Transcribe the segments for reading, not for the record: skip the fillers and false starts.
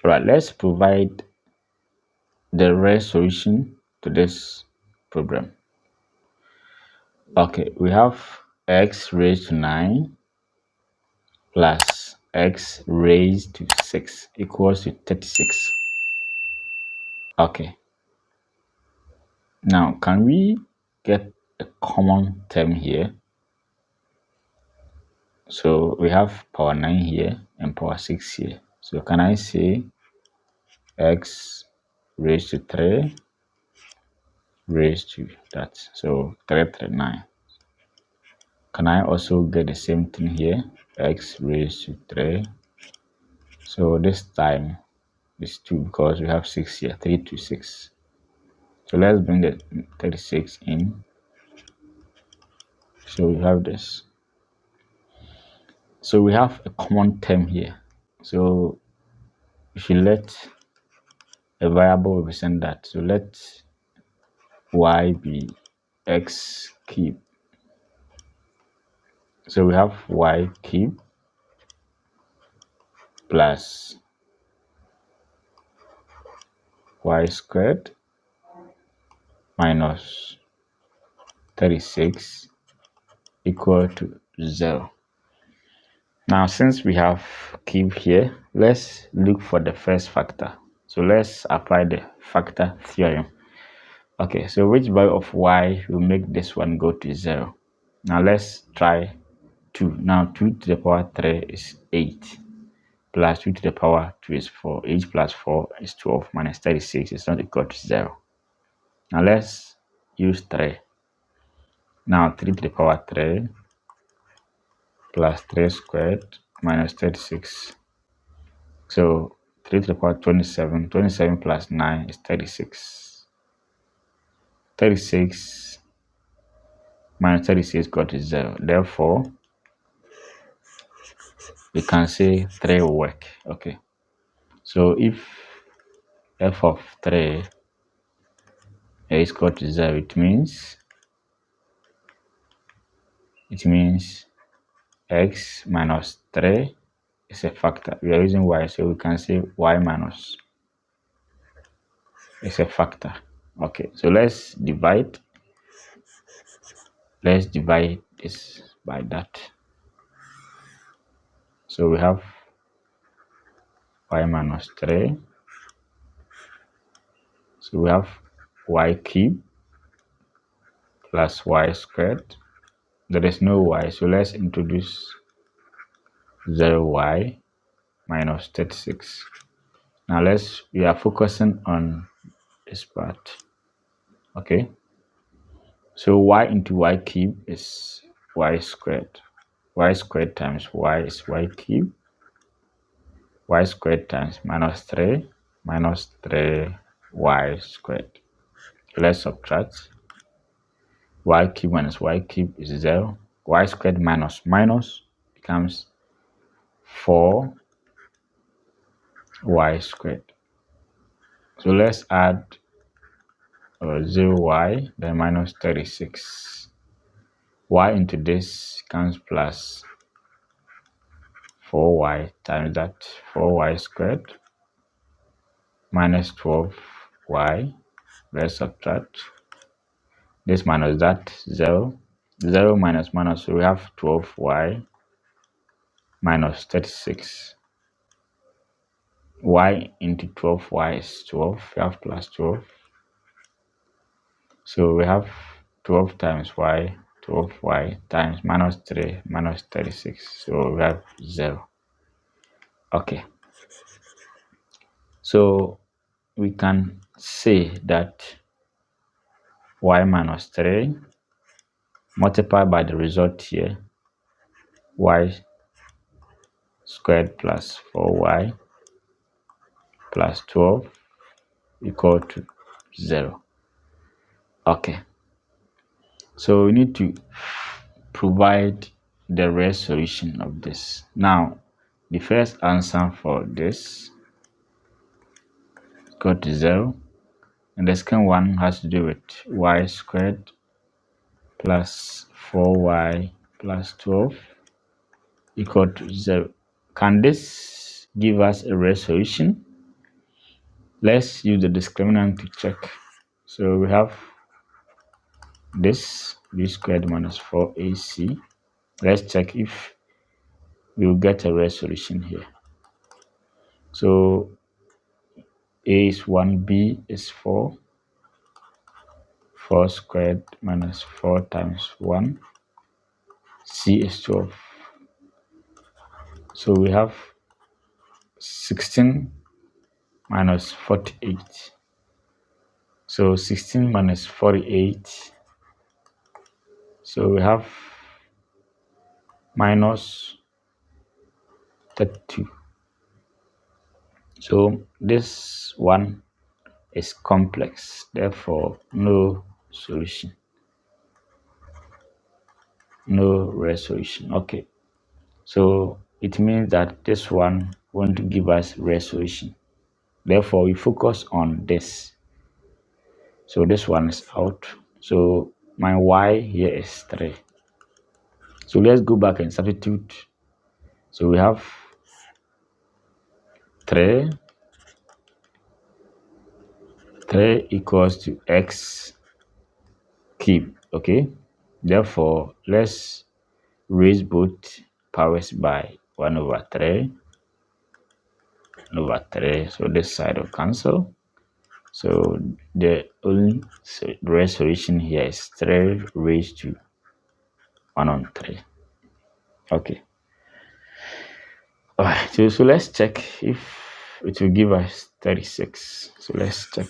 Alright, let's provide the real solution to this problem. Okay, we have x raised to 9 plus x raised to 6 equals to 36. Okay, now can we get a common term here? So we have power 9 here and power 6 here. So can I say x raised to 3 raised to that? So 339. Can I also get the same thing here? X raised to 3. So this time is 2 because we have 6 here. 3 to 6. So let's bring the 36 in. So we have this. So we have a common term here. So if you let a variable represent that, so let y be x cube. So we have y cube plus y squared minus 36 equal to 0. Now, since we have cube here, let's look for the first factor. So let's apply the factor theorem. Okay, so which value of y will make this one go to 0? Now let's try 2. Now 2 to the power 3 is 8. Plus 2 to the power 2 is 4. 8 plus 4 is 12 minus 36 is not equal to 0. Now let's use 3. Now 3 to the power 3 plus 3 squared minus 36. So 3 to the power 27. 27 plus 9 is 36. 36 minus 36 got to 0. Therefore, we can say 3 will work. Okay. So if f of 3 is equal to 0, it means x minus 3 is a factor. We are using y, so we can say y minus is a factor. Okay, so let's divide this by that. So we have y minus 3. So we have y cube plus y squared. There is no y, so let's introduce 0y minus 36. Now we are focusing on this part. Okay, so y into y cube is y squared. Y squared times y is y cube. Y squared times minus 3 y squared. Let's subtract. Y cube minus y cube is 0. Y squared minus becomes 4y squared. So let's add 0y, then minus 36. Y into this comes plus 4y times that 4y squared minus 12y. Let's subtract this minus that 0 minus, so we have 12y minus 36. Y into 12y is 12. We have plus 12. So we have 12 times y, 12y times minus 3 minus 36. So we have 0. Okay. So we can say that y minus 3 multiplied by the result here, y squared plus 4y plus 12 equal to 0. Okay, so we need to provide the real solution of this. Now, the first answer for this equal to 0, and the second one has to do with y squared plus 4y plus 12 equal to 0. Can this give us a real solution? Let's use the discriminant to check. So we have this b squared minus 4ac. Let's check if we'll get a real solution here. So a is 1, b is 4, 4 squared minus 4 times 1, c is 12. So we have 16 minus 48. So 16 minus 48. So we have minus 32. So this one is complex, therefore no solution, no resolution. Okay, so it means that this one won't give us resolution. Therefore, we focus on this. So this one is out. So my y here is 3. So let's go back and substitute. So we have 3 equals to x cube. Okay, therefore let's raise both powers by 1 over 3. 1 over 3. So this side will cancel. So the only solution here is 3 raised to 1 on 3. Okay. Alright, so let's check if it will give us 36. So let's check.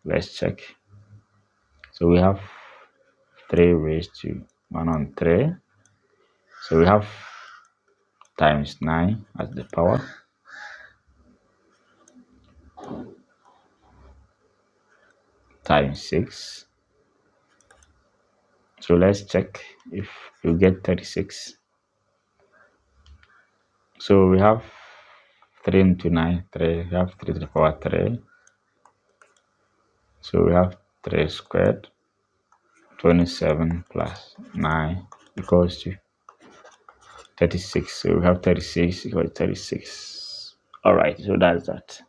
Let's check. So we have 3 raised to 1 on 3. So we have times 9 as the power. Times 6. So let's check if you get 36. So we have 3 into 9, 3. We have 3 to the power 3. So we have 3 squared, 27 plus 9 equals to 36. So we have 36 equals to 36. All right, so that's that.